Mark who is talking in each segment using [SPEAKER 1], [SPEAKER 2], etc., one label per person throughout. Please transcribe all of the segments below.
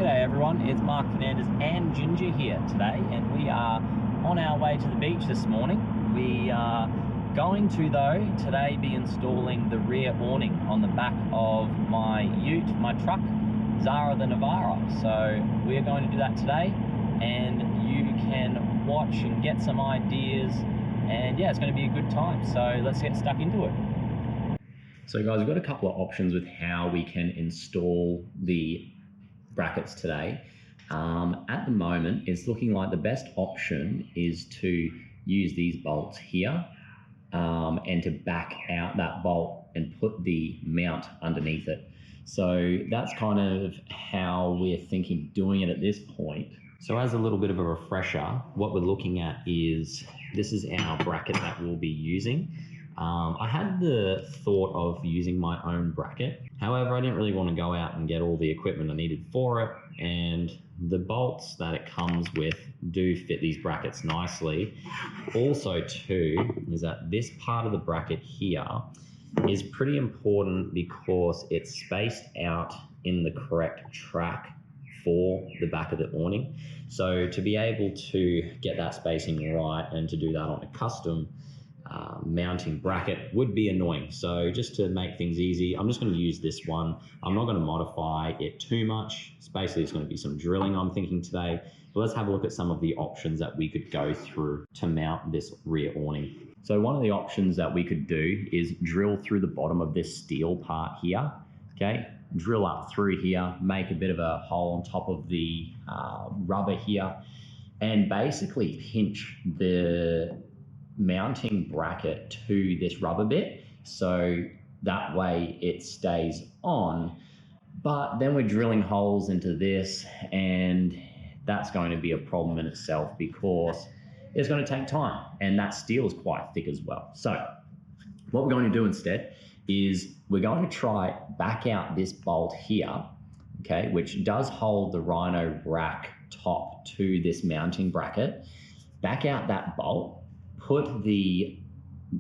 [SPEAKER 1] G'day everyone, it's Mark Fernandez and Ginger here today, and we are on our way to the beach this morning. We are going to, though, today be installing the rear awning on the back of my ute, my truck, Zara the Navara. So we're going to do that today, and you can watch and get some ideas, and yeah, it's going to be a good time. So let's get stuck into it. So guys, we've got a couple of options with how we can install the brackets today. At the moment, it's looking like the best option is to use these bolts here and to back out that bolt and put the mount underneath it. So that's kind of how we're thinking doing it at this point. So as a little bit of a refresher, what we're looking at is, this is our bracket that we'll be using. I had the thought of using my own bracket. However, I didn't really want to go out and get all the equipment I needed for it, and the bolts that it comes with do fit these brackets nicely. Also too, is that this part of the bracket here is pretty important because it's spaced out in the correct track for the back of the awning. So to be able to get that spacing right and to do that on a custom mounting bracket would be annoying. So just to make things easy, I'm just going to use this one. I'm not going to modify it too much. It's basically it's going to be some drilling I'm thinking today. But let's have a look at some of the options that we could go through to mount this rear awning. So one of the options that we could do is drill through the bottom of this steel part here. Okay, drill up through here, make a bit of a hole on top of the rubber here, and basically pinch the mounting bracket to this rubber bit, so that way it stays on. But then we're drilling holes into this, and that's going to be a problem in itself because it's going to take time, and that steel is quite thick as well. So what we're going to do instead is we're going to try back out this bolt here, okay, which does hold the rhino rack top to this mounting bracket. Back out that bolt, put the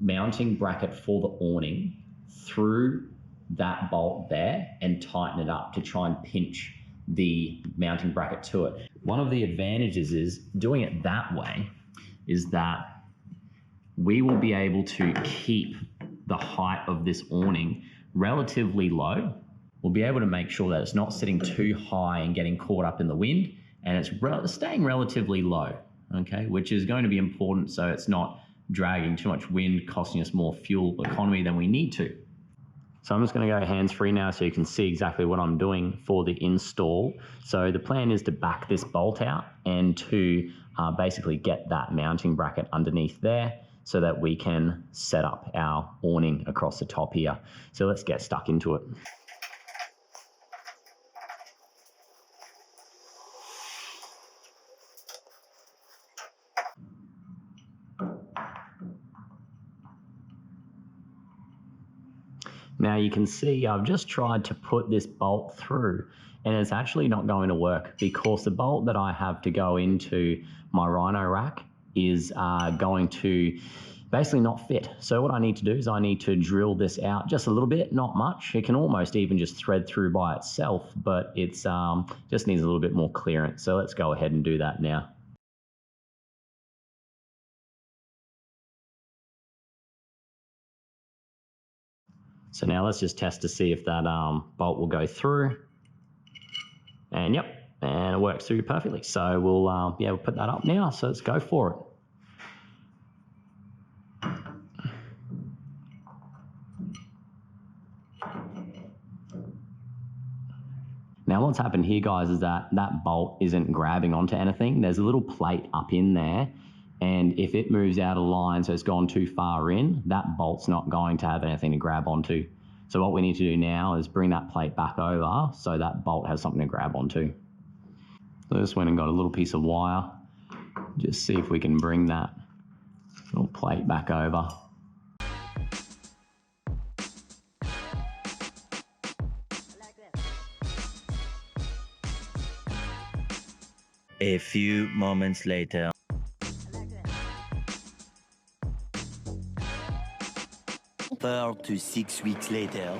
[SPEAKER 1] mounting bracket for the awning through that bolt there and tighten it up to try and pinch the mounting bracket to it. One of the advantages is doing it that way is that we will be able to keep the height of this awning relatively low. We'll be able to make sure that it's not sitting too high and getting caught up in the wind, and it's staying relatively low. Okay, which is going to be important so it's not dragging too much wind, costing us more fuel economy than we need to. So I'm just going to go hands-free now so you can see exactly what I'm doing for the install. So the plan is to back this bolt out and to basically get that mounting bracket underneath there so that we can set up our awning across the top here. So let's get stuck into it. Now you can see I've just tried to put this bolt through, and it's actually not going to work because the bolt that I have to go into my rhino rack is going to basically not fit. So what I need to do is I need to drill this out just a little bit, not much. It can almost even just thread through by itself, but it's just needs a little bit more clearance. So let's go ahead and do that now. So now let's just test to see if that bolt will go through. And yep, and it works through perfectly. So we'll we'll put that up now. So let's go for it. Now what's happened here, guys, is that that bolt isn't grabbing onto anything. There's a little plate up in there, and if it moves out of line, so it's gone too far in, that bolt's not going to have anything to grab onto. So what we need to do now is bring that plate back over so that bolt has something to grab onto. So I just went and got a little piece of wire, just see if we can bring that little plate back over.
[SPEAKER 2] A few moments later. 4 to 6 weeks later.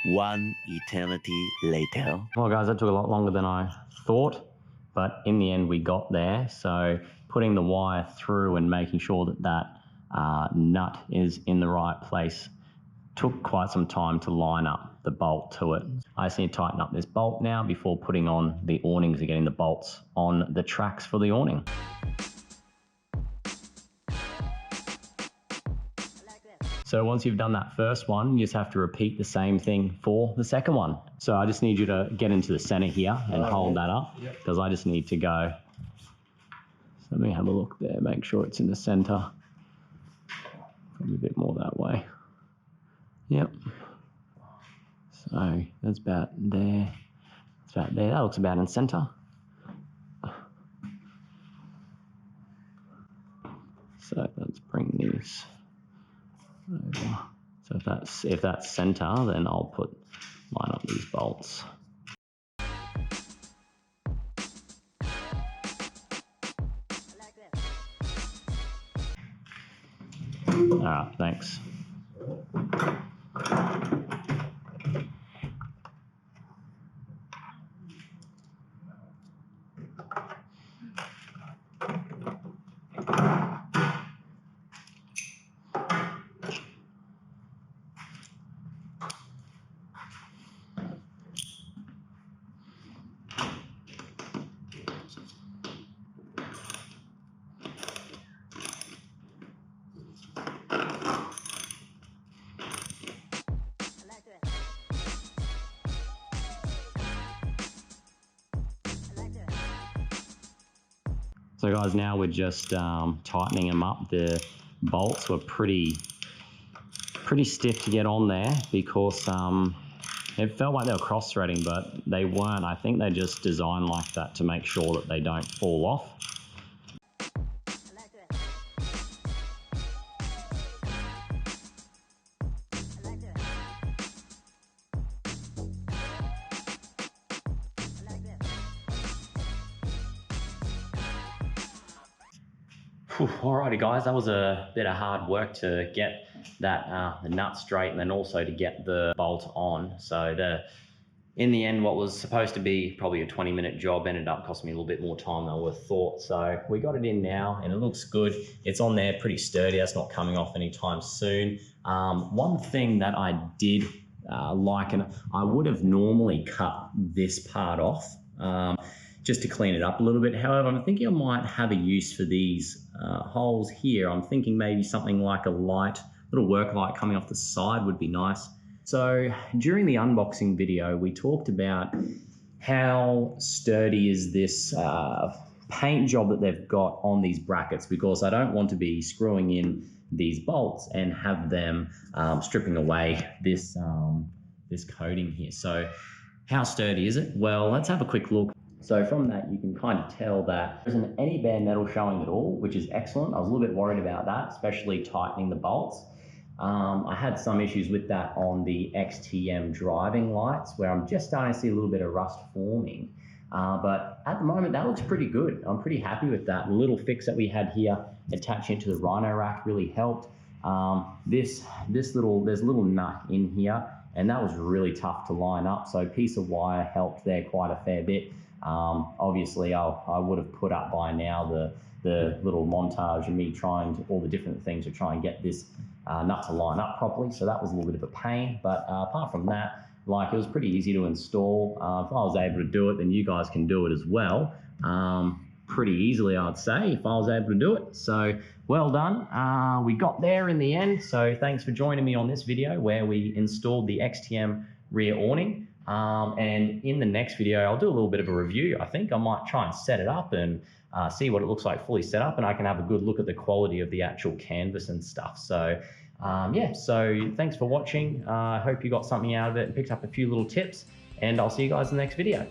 [SPEAKER 2] One eternity later.
[SPEAKER 1] Well guys, that took a lot longer than I thought, but in the end we got there. So putting the wire through and making sure that that nut is in the right place took quite some time to line up the bolt to it. I just need to tighten up this bolt now before putting on the awnings and getting the bolts on the tracks for the awning. So once you've done that first one, you just have to repeat the same thing for the second one. So I just need you to get into the center here and hold that up, because I just need to go. So let me have a look there, make sure it's in the center. Probably a bit more that way. Yep. So that's about there. That's about there. That looks about in center. So let's bring these over. So if that's center, then I'll line up these bolts. All right, thanks. So guys, now we're just tightening them up. The bolts were pretty stiff to get on there because it felt like they were cross-threading, but they weren't. I think they're just designed like that to make sure that they don't fall off. Alrighty guys, that was a bit of hard work to get that the nut straight and then also to get the bolt on. So in the end, what was supposed to be probably a 20-minute job ended up costing me a little bit more time than I would have thought. So we got it in now and it looks good. It's on there pretty sturdy. That's not coming off anytime soon. One thing that I did like, and I would have normally cut this part off just to clean it up a little bit. However, I'm thinking I might have a use for these holes here. I'm thinking maybe something like a little work light coming off the side would be nice. So during the unboxing video, we talked about how sturdy is this paint job that they've got on these brackets, because I don't want to be screwing in these bolts and have them stripping away this coating here. So how sturdy is it? Well, let's have a quick look. So from that, you can kind of tell that there isn't any bare metal showing at all, which is excellent. I was a little bit worried about that, especially tightening the bolts. I had some issues with that on the XTM driving lights, where I'm just starting to see a little bit of rust forming. But at the moment, that looks pretty good. I'm pretty happy with that. The little fix that we had here, attaching it to the Rhino rack, really helped. There's a little nut in here, and that was really tough to line up. So a piece of wire helped there quite a fair bit. Obviously, I would have put up by now the little montage of me trying all the different things to try and get this nut to line up properly. So that was a little bit of a pain. But apart from that, like, it was pretty easy to install. If I was able to do it, then you guys can do it as well. Pretty easily, I'd say, if I was able to do it. So well done. We got there in the end. So thanks for joining me on this video where we installed the XTM rear awning. And in the next video, I'll do a little bit of a review. I think I might try and set it up and see what it looks like fully set up, and I can have a good look at the quality of the actual canvas and stuff. So yeah, so thanks for watching. I hope you got something out of it and picked up a few little tips, and I'll see you guys in the next video.